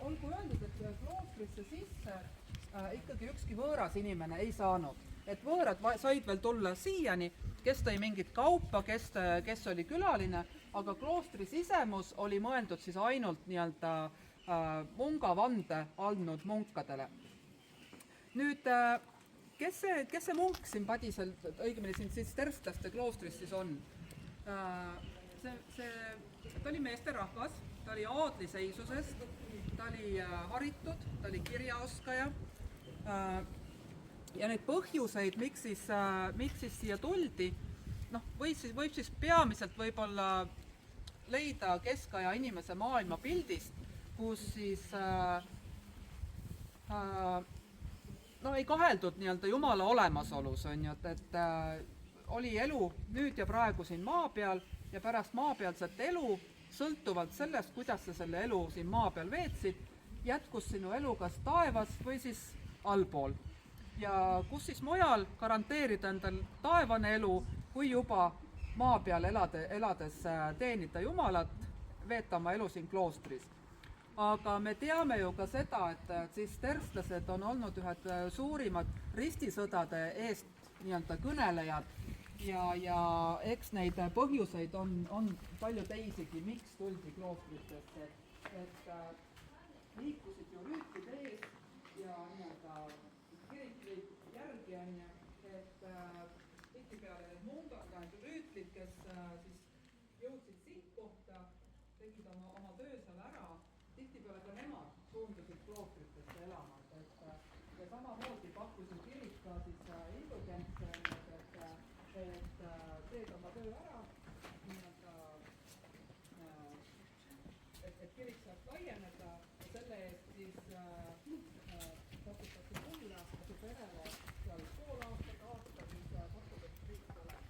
olgu öeldud, et kloostrisse sisse ikkagi ükski võõras inimene ei saanud. Et võõrad said veel tulla siiani, kes tõi mingit kaupa, kes oli külaline, aga kloostri sisemus oli mõeldud siis ainult nii-öelda mungavande andnud munkadele. Nüüd, kes see munk siin Padisel, õigemini siin tsisterstlaste kloostris siis on? Ta oli meesterahvas, ta oli aadliseisusest, ta oli haritud, ta oli kirjaoskaja ja neid põhjuseid, miks siis siia tuldi, võib siis peamiselt võib-olla leida keskaja inimese maailmapildist, kus siis ei kaheldud nii-öelda Jumala olemasolus, on ju, et oli elu nüüd ja praegu siin maa peal ja pärast maapealset elu, sõltuvalt sellest, kuidas sa selle elu siin maa peal veetsid, jätkus sinu elu kas taevas või siis allpool. Ja kus siis mujal garanteerida endal taevane elu, kui juba maa peal elades teenida Jumalat, veeta oma elu siin kloostris. Aga me teame ju ka seda, et tsisterstlased on olnud ühed suurimad ristisõdade eest nii-öelda kõnelejad ja eks neid põhjuseid on palju teisigi, miks tuldi kloostritesse, et liikusid ju rüütlid ees ja nii-öelda kirik liikus järgi, on ju, et tihtipeale need mungad, need rüütlid, kes siis jõudsid sihtkohta, tegid oma töö seal ära, tihtipeale ka nemad suundusid kloostritesse elama, ja samamoodi pakkusid kirik ka siis indulgentse, et teed oma töö ära, et kirik saaks laieneda ja selle eest siis pakutakse tulla su perele seal pool aastat, aasta, siis pakub, et riik tuleb.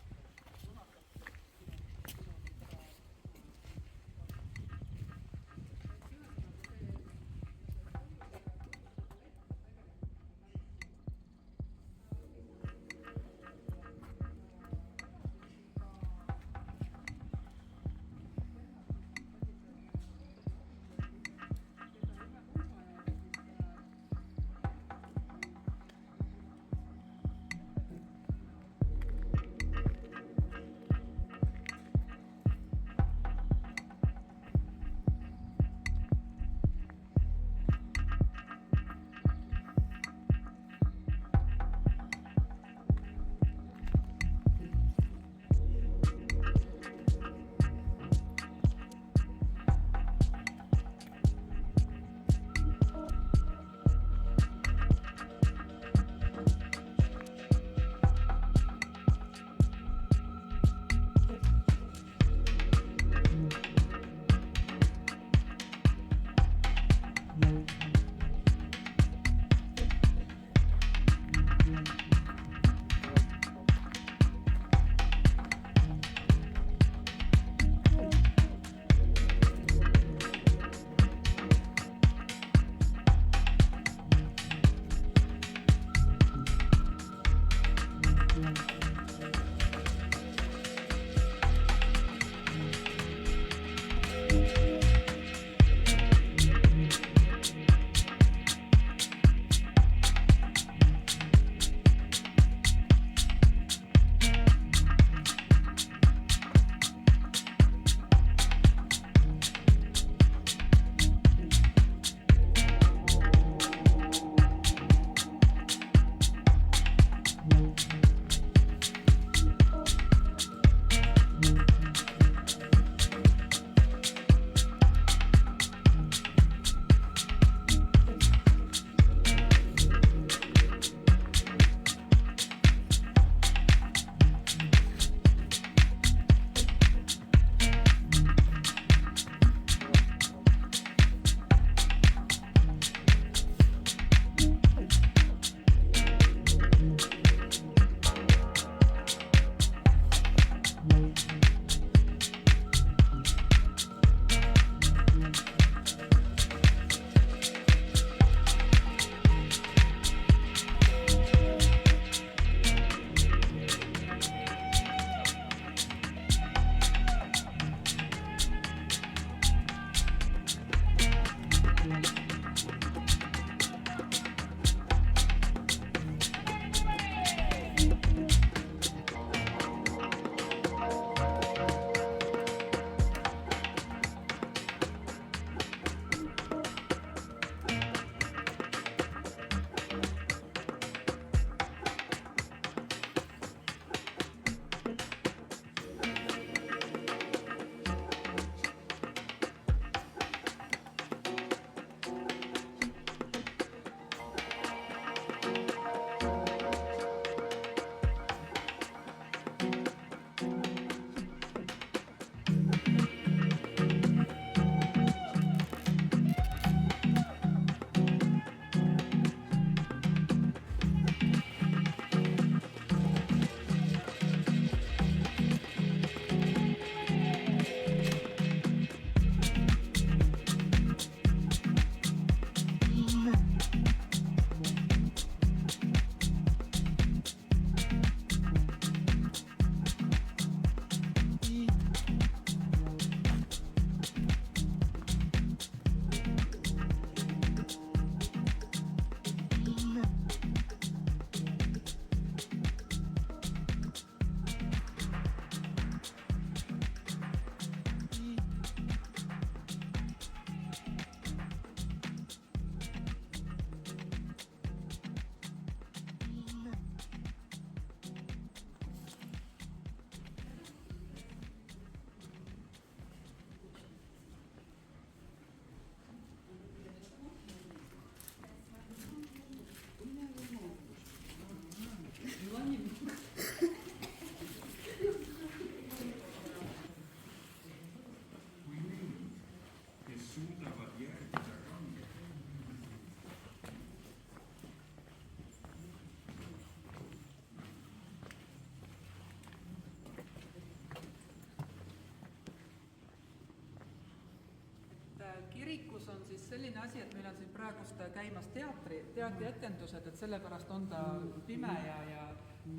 Kirikus on siis selline asi, et meil on siin praegust käimas teatrietendused, et sellepärast on ta pime ja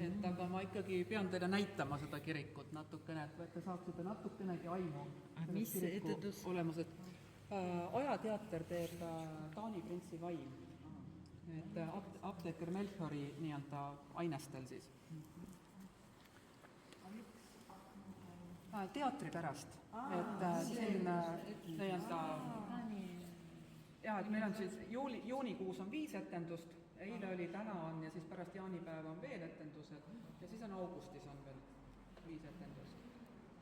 et aga ma ikkagi pean teile näitama seda kirikut natukene, et te saaksite natukenegi aimu mis kiriku etendus? olemused. Ajateater teeb Taani printsi vaim, et apteeker Melchiori nii-öelda ainestel siis. Teatri pärast, et siin nii-öelda jah, et meil on siis juunikuus on 5 etendust, eile oli, täna on ja siis pärast jaanipäeva on veel etendused ja siis on augustis on veel 5 etendust.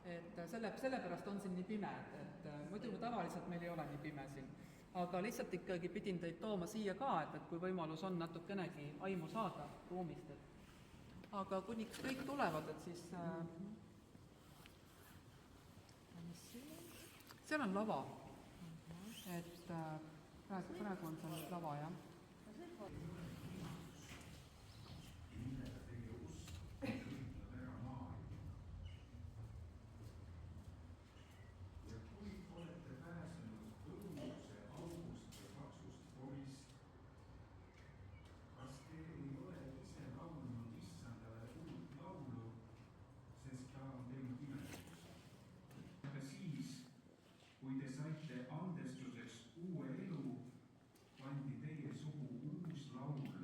Et sellepärast on siin nii pime, et muidu tavaliselt meil ei ole nii pime siin. Aga lihtsalt ikkagi pidin teid tooma siia ka, et kui võimalus on natukenegi aimu saada ruumist. Aga kuniks kõik tulevad, et siis seal on lava, et praegu on seal lava, jah. Kui te saite andestuseks uue elu, pandi teie suhu uus laul.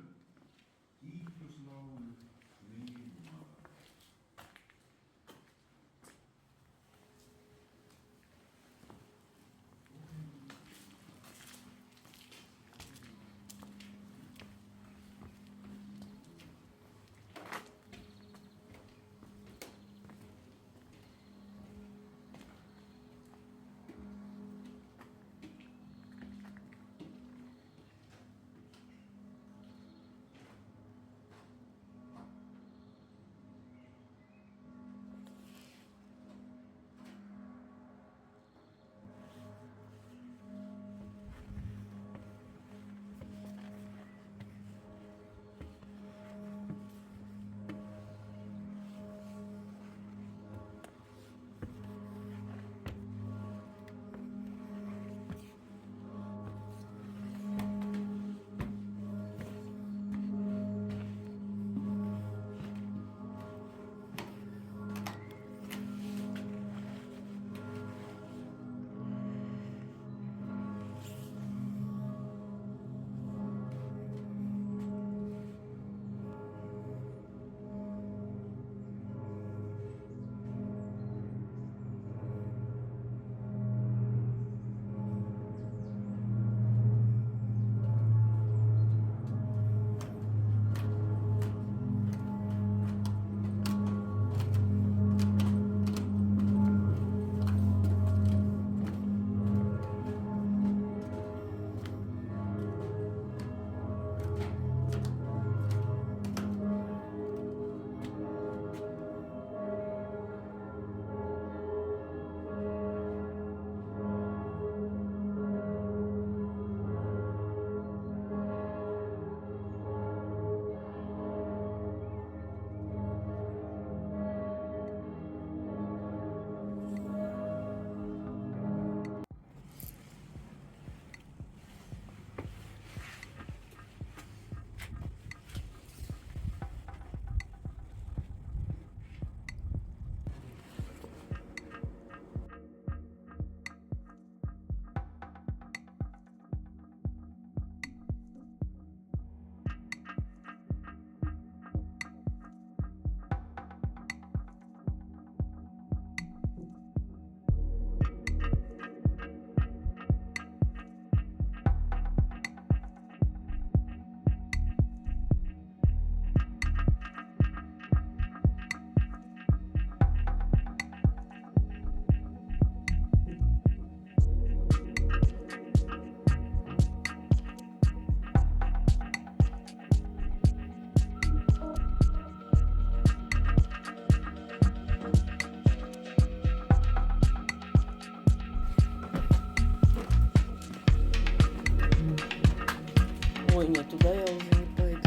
Нет, туда я уже не пойду.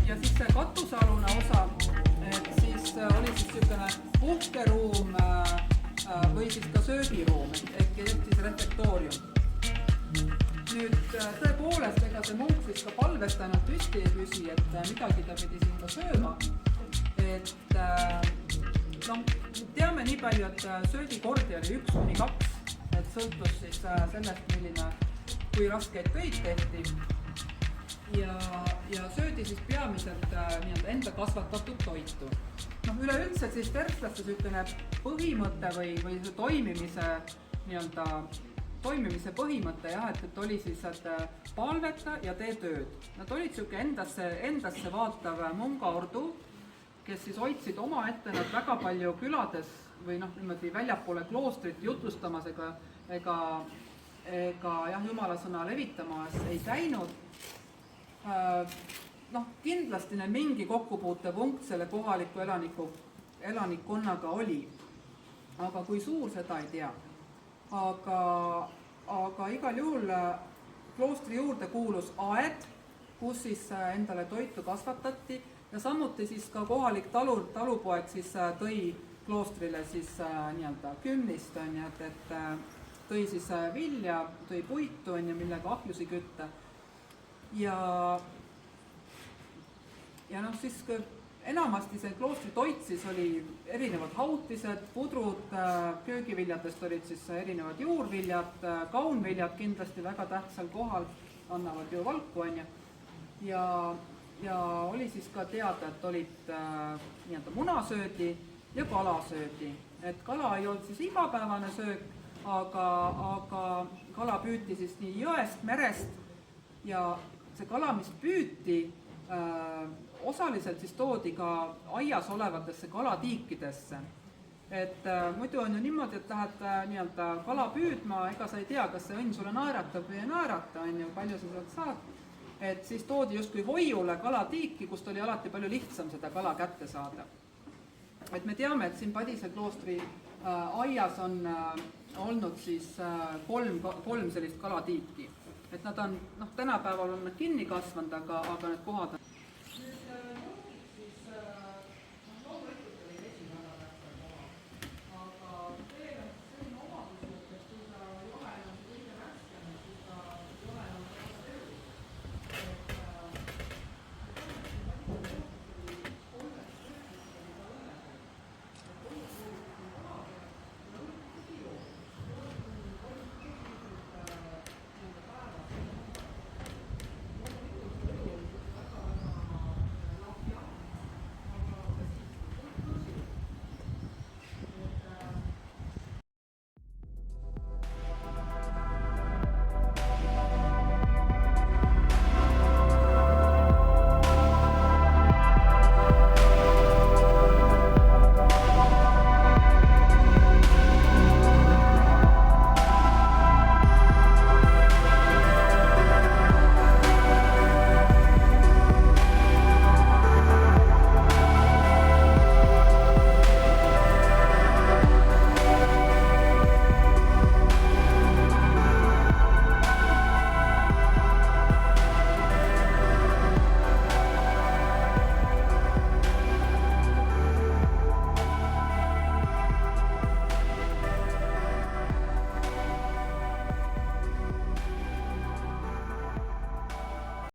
Ja siis see katusealune osa, et siis oli siis niisugune puhkeruum või siis ka söögiruum, ehk siis refektoorium. Nüüd tõepoolest, ega see munk siis ka palvest ainult püsti ei püsi, et midagi ta pidi siin ka sööma. Et teame nii palju, et söögikordi oli 1-2, et sõltus siis sellest, kui raskeid töid tehti. Ja söödi siis peamiselt enda kasvatatud toitu. Üleüldse siis tervslaste niisugune põhimõte või toimimise põhimõte jah, et oli siis, et palveta ja tee tööd. Nad olid niisugune endasse vaatav mungaordu, kes siis hoidsid omaette, nad väga palju külades või niimoodi väljapoole kloostrit jutlustamas ega jumala sõna levitamas ei käinud. Kindlasti neil mingi kokkupuutepunkt selle kohaliku elanikkonnaga oli, aga kui suur, seda ei tea. Aga igal juhul kloostri juurde kuulus aed, kus siis endale toitu kasvatati ja samuti siis ka kohalik talupoeg siis tõi kloostrile siis kümnist, et tõi siis vilja, tõi puitu, millega ahjusi kütta. Ja siis enamasti see kloostri toit siis oli erinevad hautised, pudrud, köögiviljadest olid siis erinevad juurviljad, kaunviljad kindlasti väga tähtsal kohal, annavad ju valku, ja oli siis ka teada, et olid munasöödi ja kalasöödi. Et kala ei olnud siis igapäevane söök, aga kala püüti siis nii jõest, merest ja see kala, mis püüti, osaliselt siis toodi ka aias olevatesse kalatiikidesse. Et muidu on ju niimoodi, et lähed kala püüdma, ega sa ei tea, kas see õnn sulle naeratab või ei naerata, palju sa sealt saad. Et siis toodi justkui hoiule kalatiiki, kust oli alati palju lihtsam seda kala kätte saada. Et me teame, et siin Padise kloostri aias on olnud siis kolm sellist kalatiiki. Et nad on, tänapäeval on nad kinni kasvanud, aga need kohad on